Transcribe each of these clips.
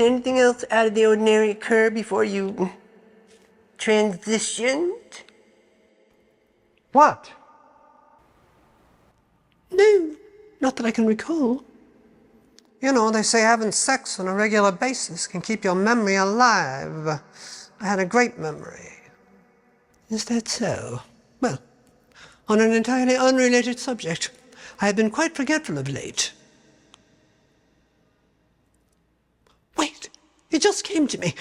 anything else out of the ordinary occur before you transitioned? What? No, not that I can recall. You know, they say having sex on a regular basis can keep your memory alive. I had a great memory. Is that so? Well, on an entirely unrelated subject, I have been quite forgetful of late. Wait, it just came to me.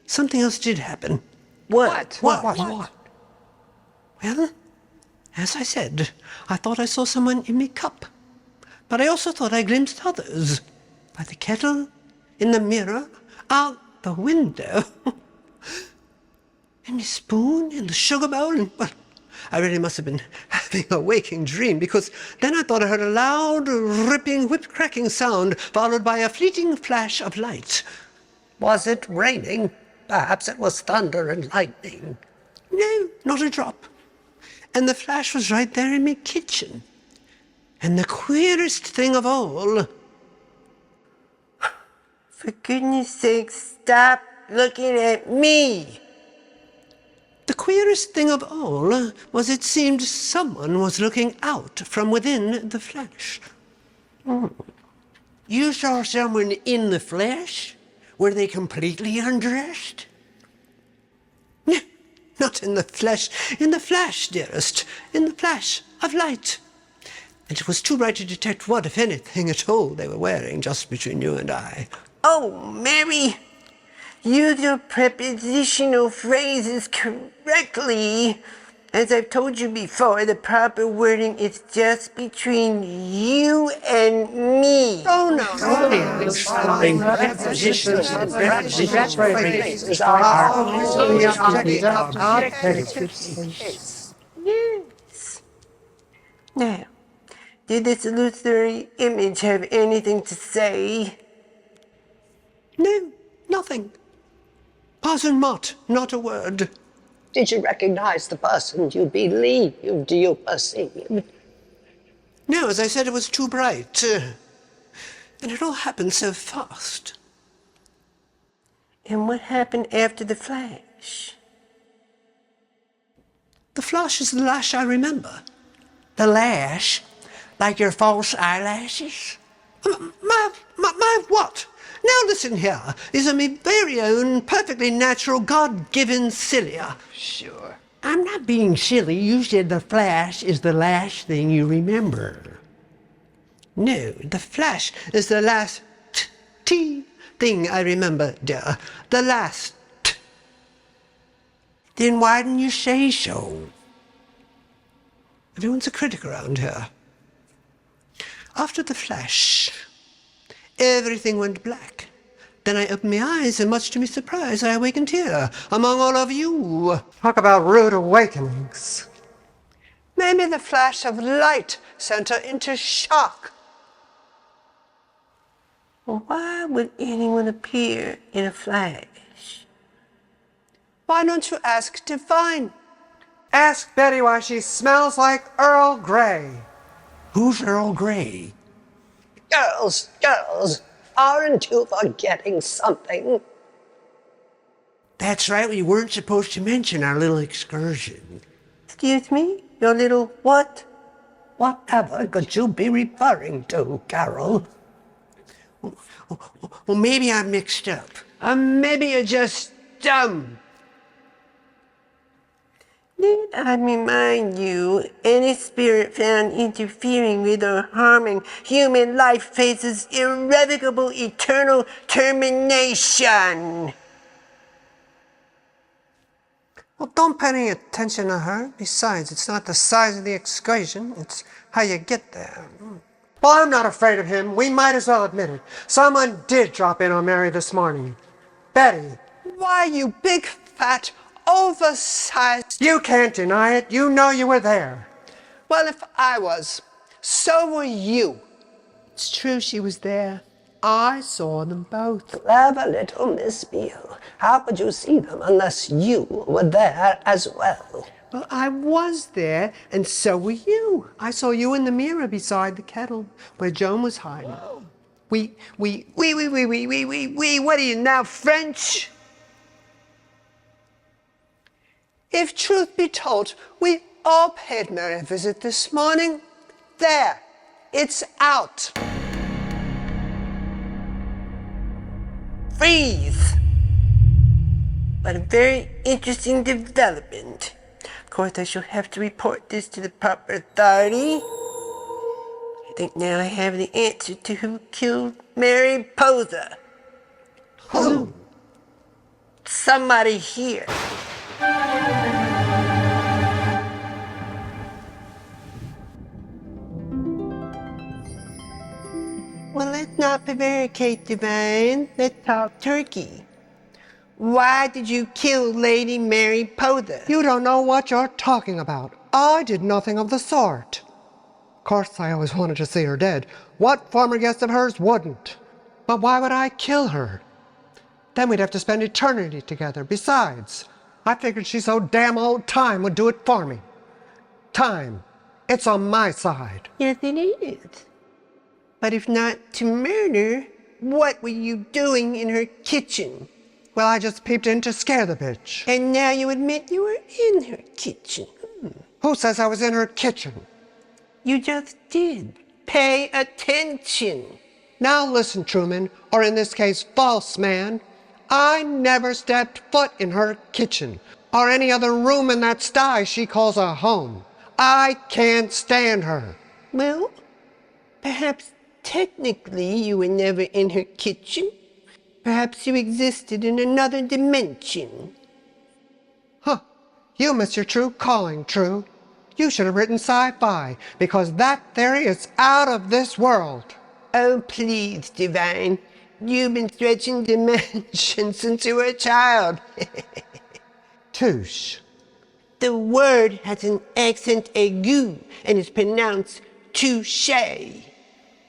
Something else did happen. What? What? Well, as I said, I thought I saw someone in my cup. But I also thought I glimpsed others. By the kettle, in the mirror, out the window. And my spoon in the sugar bowl, and, well, I really must have been having a waking dream, because then I thought I heard a loud, ripping, whip-cracking sound, followed by a fleeting flash of light. Was it raining? Perhaps it was thunder and lightning. No, not a drop. And the flash was right there in my kitchen. And the queerest thing of all... For goodness sake, stop looking at me! The queerest thing of all was it seemed someone was looking out from within the flash. You saw someone in the flesh? Were they completely undressed? No, not in the flesh. In the flash, dearest. In the flash of light. And it was too bright to detect what, if anything at all, they were wearing, just between you and I. Oh, Mary! Use your prepositional phrases correctly. As I've told you before, the proper wording is just between you and me. Oh, no. Prepositions and prepositions phrases Yes. Now, did this illusory image have anything to say? No, nothing. Parson Mott, not a word. Did you recognize the person you believed you perceived? No, as I said, it was too bright. And it all happened so fast. And what happened after the flash? The flash is the lash I remember. The lash? Like your false eyelashes? My what? Now listen here. These are my very own, perfectly natural, God-given cilia. Sure. I'm not being silly. You said the flash is the last thing you remember. No, the flash is the last thing I remember, dear. The last. Then why didn't you say so? Everyone's a critic around here. After the flash, everything went black. Then I opened my eyes, and much to my surprise, I awakened here, among all of you. Talk about rude awakenings. Maybe the flash of light sent her into shock. Well, why would anyone appear in a flash? Why don't you ask Divine? Ask Betty why she smells like Earl Grey. Who's Earl Grey? Girls, aren't you forgetting something? That's right, we weren't supposed to mention our little excursion. Excuse me? Your little what? Whatever could you be referring to, Carol? Well, maybe I'm mixed up. Maybe you're just dumb. Need I remind you, any spirit found interfering with or harming human life faces irrevocable eternal termination. Well, don't pay any attention to her. Besides, it's not the size of the excursion, it's how you get there. Well, I'm not afraid of him. We might as well admit it. Someone did drop in on Mary this morning. Betty. Why, you big, fat, oversized... You can't deny it. You know you were there. Well, if I was, so were you. It's true she was there. I saw them both. Clever little Miss Beale. How could you see them unless you were there as well? Well, I was there, and so were you. I saw you in the mirror beside the kettle, where Joan was hiding. We, what are you now, French? If truth be told, we all paid Mary a visit this morning. There, it's out. Freeze! What a very interesting development. Of course, I shall have to report this to the proper authority. I think now I have the answer to who killed Mary Pozah. Who? Somebody here. Well, let's not prevaricate, Divine. Let's talk turkey. Why did you kill Lady Mary Pozah? You don't know what you're talking about. I did nothing of the sort. Of course, I always wanted to see her dead. What former guest of hers wouldn't? But why would I kill her? Then we'd have to spend eternity together. Besides, I figured she's so damn old, time would do it for me. Time. It's on my side. Yes, it is. But if not to murder, what were you doing in her kitchen? Well, I just peeped in to scare the bitch. And now you admit you were in her kitchen. Who says I was in her kitchen? You just did. Pay attention. Now listen, Truman, or in this case, false man. I never stepped foot in her kitchen, or any other room in that sty she calls a home. I can't stand her. Well, perhaps technically you were never in her kitchen. Perhaps you existed in another dimension. Huh. You miss your true calling, True. You should have written sci-fi, because that theory is out of this world. Oh, please, Divine. You've been stretching dimensions since you were a child. Touche. The word has an accent aigu and is pronounced touche.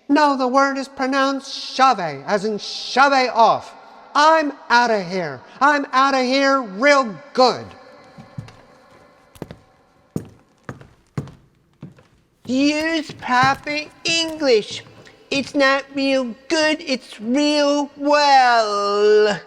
No, the word is pronounced shove, as in shove off. I'm out of here. I'm out of here real good. Use proper English. It's not real good, it's real well.